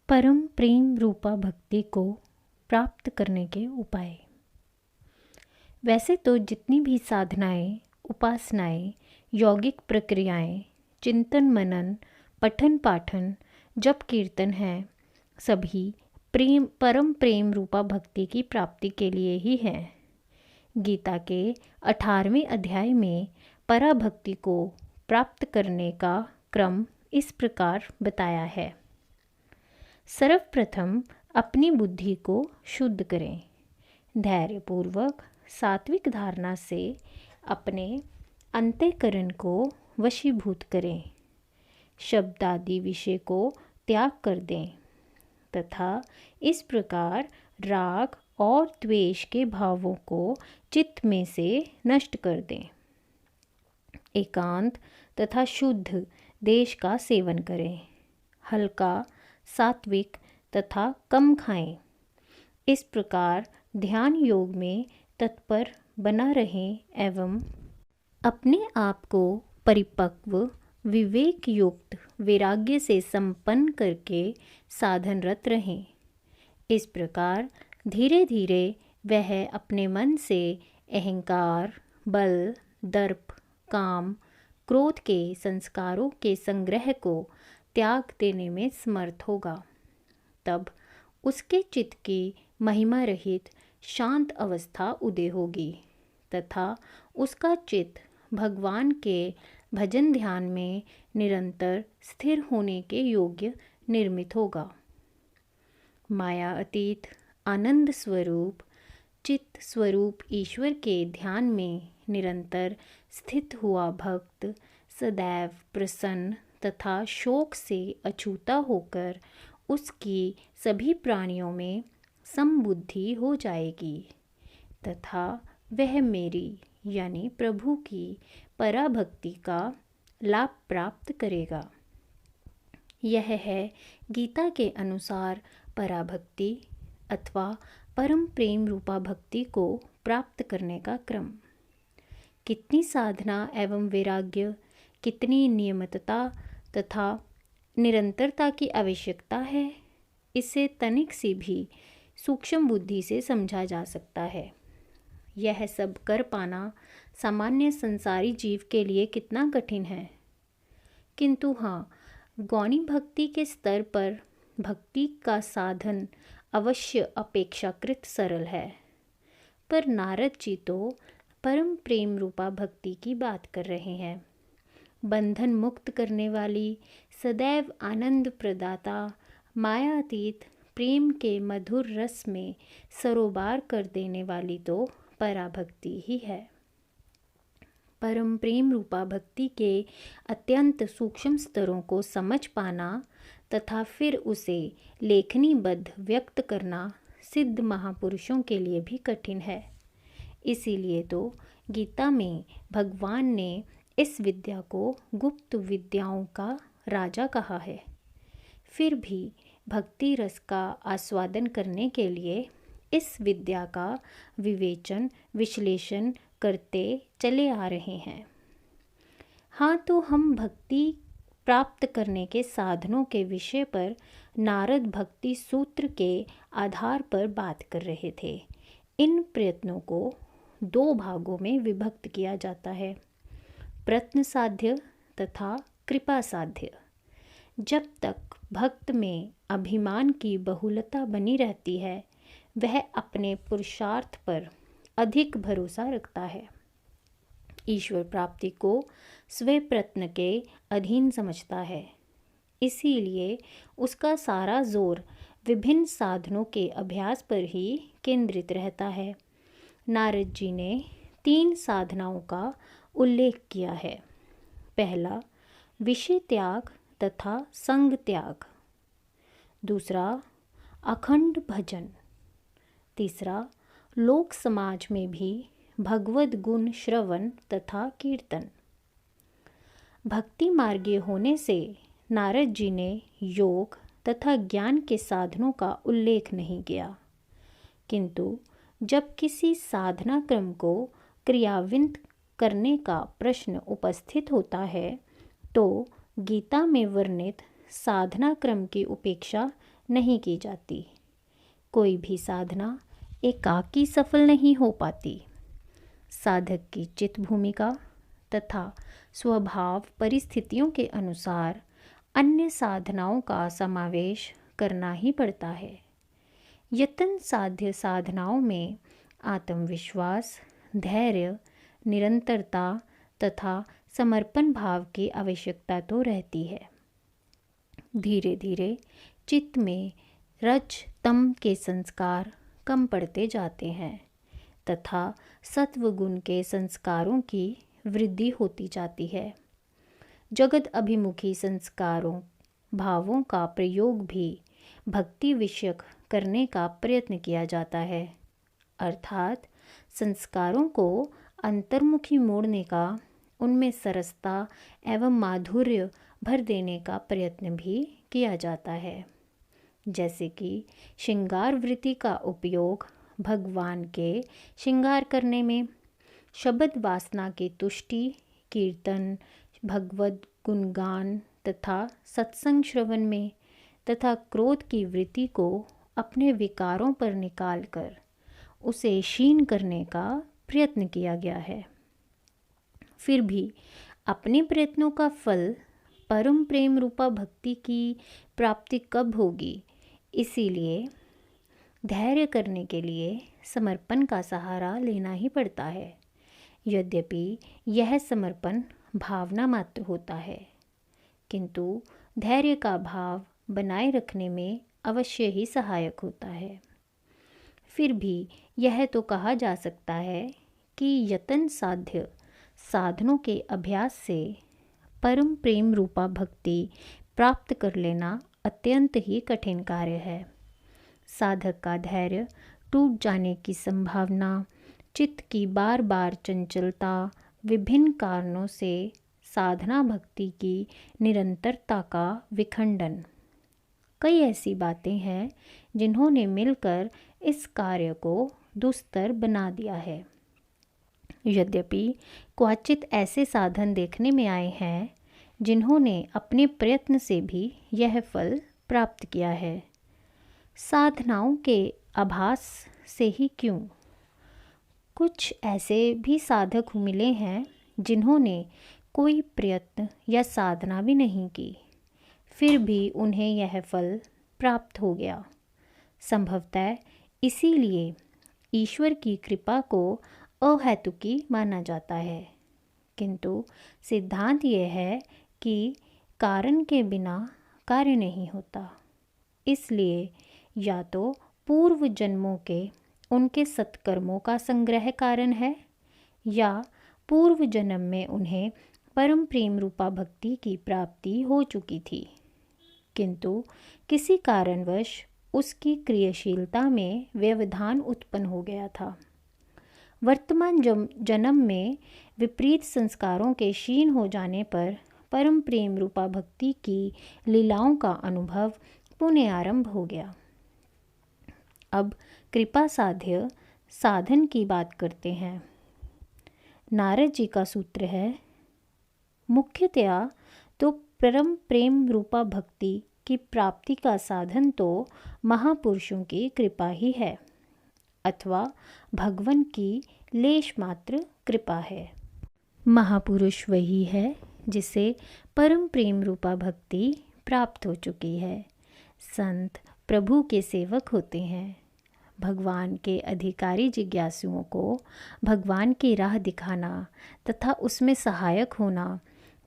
परम प्रेम रूपा भक्ति को प्राप्त करने के उपाय। वैसे तो जितनी भी साधनाएं, उपासनाएं, यौगिक प्रक्रियाएं, चिंतन मनन, पठन पाठन, जप कीर्तन हैं, सभी परम प्रेम रूपा भक्ति की प्राप्ति के लिए ही हैं। गीता के 18वें अध्याय में पराभक्ति को प्राप्त करने का क्रम इस प्रकार बताया है। सर्वप्रथम अपनी बुद्धि को शुद्ध करें। धैर्यपूर्वक सात्विक धारणा से अपने अंतःकरण को वशीभूत करें। शब्दादि विषय को त्याग कर दें तथा इस प्रकार राग और द्वेष के भावों को चित्त में से नष्ट कर दें। एकांत तथा शुद्ध देश का सेवन करें। हल्का, सात्विक तथा कम खाएं। इस प्रकार ध्यान योग में तत्पर बना रहें एवं अपने आप को परिपक्व, विवेक युक्त वैराग्य से संपन्न करके साधनरत रहें। इस प्रकार धीरे धीरे वह अपने मन से अहंकार, बल, दर्प, काम, क्रोध के संस्कारों के संग्रह को त्याग देने में समर्थ होगा। तब उसके चित्त की महिमा रहित शांत अवस्था उदय होगी तथा उसका चित्त भगवान के भजन ध्यान में निरंतर स्थिर होने के योग्य निर्मित होगा। माया अतीत आनंद स्वरूप चित्त स्वरूप ईश्वर के ध्यान में निरंतर स्थित हुआ भक्त सदैव प्रसन्न तथा शोक से अछूता होकर उसकी सभी प्राणियों में समबुद्धि हो जाएगी तथा वह मेरी यानी प्रभु की पराभक्ति का लाभ प्राप्त करेगा। यह है गीता के अनुसार पराभक्ति अथवा परम प्रेम रूपा भक्ति को प्राप्त करने का क्रम। कितनी साधना एवं वैराग्य, कितनी नियमितता तथा निरंतरता की आवश्यकता है, इसे तनिक सी भी सूक्ष्म बुद्धि से समझा जा सकता है। यह सब कर पाना सामान्य संसारी जीव के लिए कितना कठिन है। किंतु हाँ, गौणी भक्ति के स्तर पर भक्ति का साधन अवश्य अपेक्षाकृत सरल है। पर नारद जी तो परम प्रेम रूपा भक्ति की बात कर रहे हैं। बंधन मुक्त करने वाली, सदैव आनंद प्रदाता, मायातीत प्रेम के मधुर रस में सरोबार कर देने वाली तो पराभक्ति ही है। परम प्रेम रूपा भक्ति के अत्यंत सूक्ष्म स्तरों को समझ पाना तथा फिर उसे लेखनीबद्ध व्यक्त करना सिद्ध महापुरुषों के लिए भी कठिन है। इसीलिए तो गीता में भगवान ने इस विद्या को गुप्त विद्याओं का राजा कहा है। फिर भी भक्ति रस का आस्वादन करने के लिए इस विद्या का विवेचन, विश्लेषण करते चले आ रहे हैं। हाँ, तो हम भक्ति प्राप्त करने के साधनों के विषय पर नारद भक्ति सूत्र के आधार पर बात कर रहे थे। इन प्रयत्नों को 2 भागों में विभक्त किया जाता है, प्रयत्न साध्य तथा कृपा साध्य। जब तक भक्त में अभिमान की बहुलता बनी रहती है, वह अपने पुरुषार्थ पर अधिक भरोसा रखता है। ईश्वर प्राप्ति को स्वयं प्रयत्न के अधीन समझता है। इसीलिए उसका सारा जोर विभिन्न साधनों के अभ्यास पर ही केंद्रित रहता है। नारद जी ने 3 साधनाओं का उल्लेख किया है। पहला, विषय त्याग तथा संग त्याग। दूसरा, अखंड भजन। तीसरा, लोक समाज में भी भगवद गुण श्रवण तथा कीर्तन। भक्ति मार्गीय होने से नारद जी ने योग तथा ज्ञान के साधनों का उल्लेख नहीं किया, किंतु जब किसी साधना क्रम को क्रियान्वित करने का प्रश्न उपस्थित होता है तो गीता में वर्णित साधना क्रम की उपेक्षा नहीं की जाती। कोई भी साधना एकाकी सफल नहीं हो पाती। साधक की चित्त भूमिका तथा स्वभाव परिस्थितियों के अनुसार अन्य साधनाओं का समावेश करना ही पड़ता है। यत्न साध्य साधनाओं में आत्मविश्वास, धैर्य, निरंतरता तथा समर्पण भाव की आवश्यकता तो रहती है। धीरे धीरे चित्त में रज तम के संस्कार कम पड़ते जाते हैं तथा सत्व गुण के संस्कारों की वृद्धि होती जाती है। जगत अभिमुखी संस्कारों भावों का प्रयोग भी भक्ति विषयक करने का प्रयत्न किया जाता है, अर्थात संस्कारों को अंतर्मुखी मोड़ने का, उनमें सरसता एवं माधुर्य भर देने का प्रयत्न भी किया जाता है। जैसे कि श्रृंगार वृत्ति का उपयोग भगवान के श्रृंगार करने में, शब्द वासना की तुष्टि, कीर्तन, भगवद गुणगान तथा सत्संग श्रवण में, तथा क्रोध की वृत्ति को अपने विकारों पर निकालकर उसे क्षीण करने का प्रयत्न किया गया है। फिर भी अपने प्रयत्नों का फल परम प्रेम रूपा भक्ति की प्राप्ति कब होगी, इसीलिए धैर्य करने के लिए समर्पण का सहारा लेना ही पड़ता है। यद्यपि यह समर्पण भावना मात्र होता है, किंतु धैर्य का भाव बनाए रखने में अवश्य ही सहायक होता है। फिर भी यह तो कहा जा सकता है कि यत्न साध्य साधनों के अभ्यास से परम प्रेम रूपा भक्ति प्राप्त कर लेना अत्यंत ही कठिन कार्य है। साधक का धैर्य टूट जाने की संभावना, चित्त की बार बार चंचलता, विभिन्न कारणों से साधना भक्ति की निरंतरता का विखंडन, कई ऐसी बातें हैं जिन्होंने मिलकर इस कार्य को दुस्तर बना दिया है। यद्यपि क्वचित ऐसे साधन देखने में आए हैं जिन्होंने अपने प्रयत्न से भी यह फल प्राप्त किया है। साधनाओं के आभास से ही क्यों, कुछ ऐसे भी साधक मिले हैं जिन्होंने कोई प्रयत्न या साधना भी नहीं की, फिर भी उन्हें यह फल प्राप्त हो गया। संभवतः इसीलिए ईश्वर की कृपा को अहेतुकी माना जाता है, किंतु सिद्धांत यह है कि कारण के बिना कार्य नहीं होता। इसलिए या तो पूर्व जन्मों के उनके सत्कर्मों का संग्रह कारण है, या पूर्व जन्म में उन्हें परम प्रेम रूपा भक्ति की प्राप्ति हो चुकी थी, किंतु किसी कारणवश उसकी क्रियाशीलता में व्यवधान उत्पन्न हो गया था। वर्तमान जन्म में विपरीत संस्कारों के क्षीण हो जाने पर परम प्रेम रूपा भक्ति की लीलाओं का अनुभव पुनः आरंभ हो गया। अब कृपा साध्य साधन की बात करते हैं। नारद जी का सूत्र है, मुख्यतया तो परम प्रेम रूपा भक्ति की प्राप्ति का साधन तो महापुरुषों की कृपा ही है, अथवा भगवान की लेश मात्र कृपा है। महापुरुष वही है जिसे परम प्रेम रूपा भक्ति प्राप्त हो चुकी है। संत प्रभु के सेवक होते हैं। भगवान के अधिकारी जिज्ञासुओं को भगवान की राह दिखाना तथा उसमें सहायक होना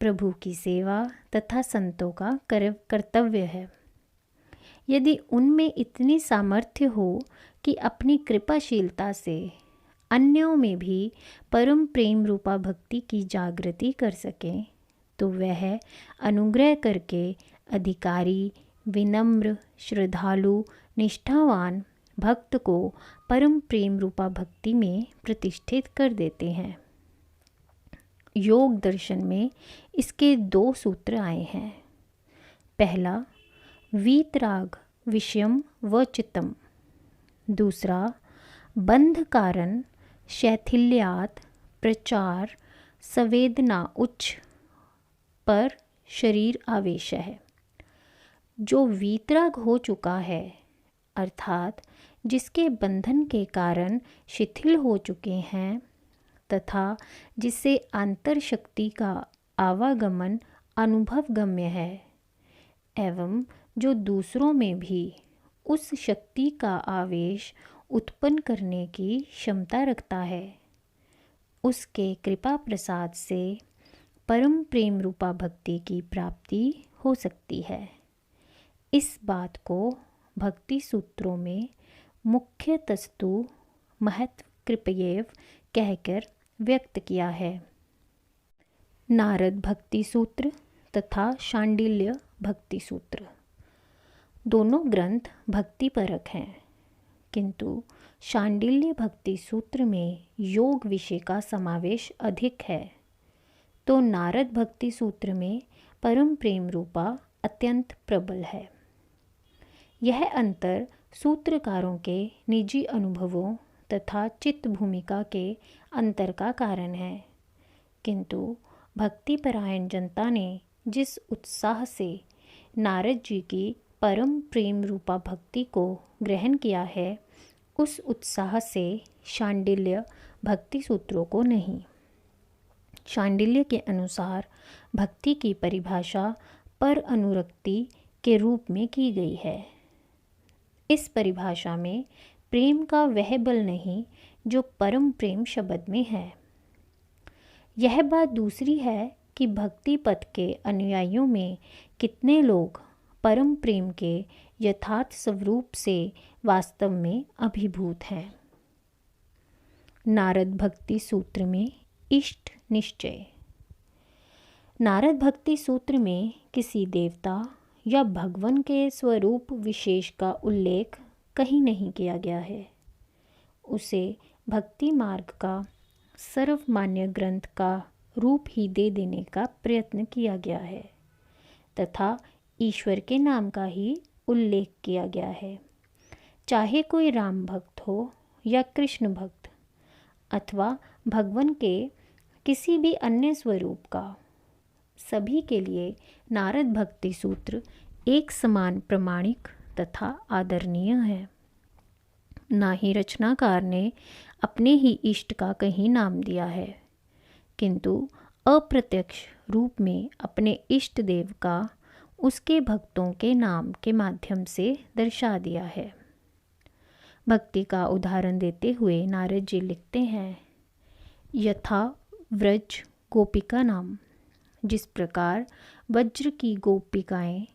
प्रभु की सेवा तथा संतों का कर्तव्य है। यदि उनमें इतनी सामर्थ्य हो कि अपनी कृपाशीलता से अन्यों में भी परम प्रेम रूपा भक्ति की जागृति कर सकें, तो वह अनुग्रह करके अधिकारी, विनम्र, श्रद्धालु, निष्ठावान भक्त को परम प्रेम रूपा भक्ति में प्रतिष्ठित कर देते हैं। योग दर्शन में इसके 2 सूत्र आए हैं। पहला, वीतराग विषयम व चित्तम। दूसरा, बंध कारण शैथिल्यात प्रचार संवेदना उच्च पर शरीर आवेश है। जो वीतराग हो चुका है, अर्थात जिसके बंधन के कारण शिथिल हो चुके हैं तथा जिससे आंतर शक्ति का आवागमन अनुभव गम्य है, एवं जो दूसरों में भी उस शक्ति का आवेश उत्पन्न करने की क्षमता रखता है, उसके कृपा प्रसाद से परम प्रेम रूपा भक्ति की प्राप्ति हो सकती है। इस बात को भक्ति सूत्रों में मुख्यतस्तु महत्व कृपयेव कहकर व्यक्त किया है। नारद भक्ति सूत्र तथा शांडिल्य भक्ति सूत्र दोनों ग्रंथ भक्तिपरक हैं, किंतु शांडिल्य भक्ति सूत्र में योग विषय का समावेश अधिक है, तो नारद भक्ति सूत्र में परम प्रेम रूपा अत्यंत प्रबल है। यह अंतर सूत्रकारों के निजी अनुभवों तथा चित्त भूमिका के अंतर का कारण है, किंतु भक्तिपरायण जनता ने जिस उत्साह से नारद जी की परम प्रेम रूपा भक्ति को ग्रहण किया है, उस उत्साह से शांडिल्य भक्ति सूत्रों को नहीं। शांडिल्य के अनुसार भक्ति की परिभाषा पर अनुरक्ति के रूप में की गई है। इस परिभाषा में प्रेम का वह बल नहीं जो परम प्रेम शब्द में है। यह बात दूसरी है कि भक्ति पथ के अनुयायियों में कितने लोग परम प्रेम के यथार्थ स्वरूप से वास्तव में अभिभूत हैं। नारद भक्ति सूत्र में इष्ट निश्चय। नारद भक्ति सूत्र में किसी देवता या भगवान के स्वरूप विशेष का उल्लेख कहीं नहीं किया गया है। उसे भक्ति मार्ग का सर्वमान्य ग्रंथ का रूप ही दे देने का प्रयत्न किया गया है तथा ईश्वर के नाम का ही उल्लेख किया गया है। चाहे कोई राम भक्त हो या कृष्ण भक्त अथवा भगवान के किसी भी अन्य स्वरूप का, सभी के लिए नारद भक्ति सूत्र एक समान प्रमाणिक तथा आदरणीय है। ना ही रचनाकार ने अपने ही इष्ट का कहीं नाम दिया है, किंतु अप्रत्यक्ष रूप में अपने इष्ट देव का उसके भक्तों के नाम के माध्यम से दर्शा दिया है। भक्ति का उदाहरण देते हुए नारद जी लिखते हैं, यथा व्रज गोपिका नाम, जिस प्रकार वज्र की गोपिकाएं।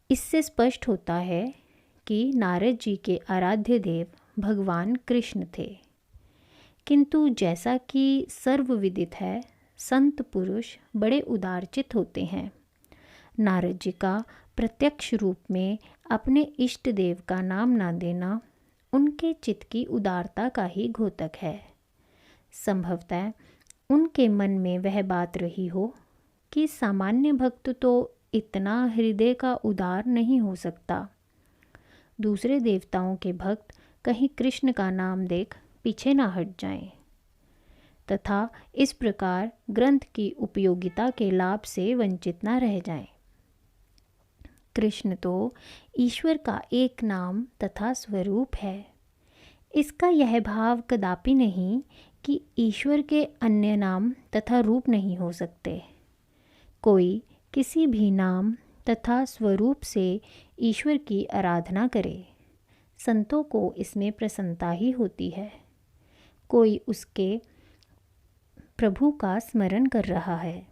इससे स्पष्ट होता है कि नारद जी के आराध्य देव भगवान कृष्ण थे, किंतु जैसा कि सर्वविदित है, संत पुरुष बड़े उदारचित होते हैं। नारद जी का प्रत्यक्ष रूप में अपने इष्ट देव का नाम ना देना उनके चित्त की उदारता का ही द्योतक है। संभवतः उनके मन में वह बात रही हो कि सामान्य भक्त तो इतना हृदय का उदार नहीं हो सकता। दूसरे देवताओं के भक्त कहीं कृष्ण का नाम देख पीछे ना हट जाएं, तथा इस प्रकार ग्रंथ की उपयोगिता के लाभ से वंचित ना रह जाएं। कृष्ण तो ईश्वर का एक नाम तथा स्वरूप है। इसका यह भाव कदापि नहीं कि ईश्वर के अन्य नाम तथा रूप नहीं हो सकते। कोई किसी भी नाम तथा स्वरूप से ईश्वर की आराधना करे, संतों को इसमें प्रसन्नता ही होती है। कोई उसके प्रभु का स्मरण कर रहा है,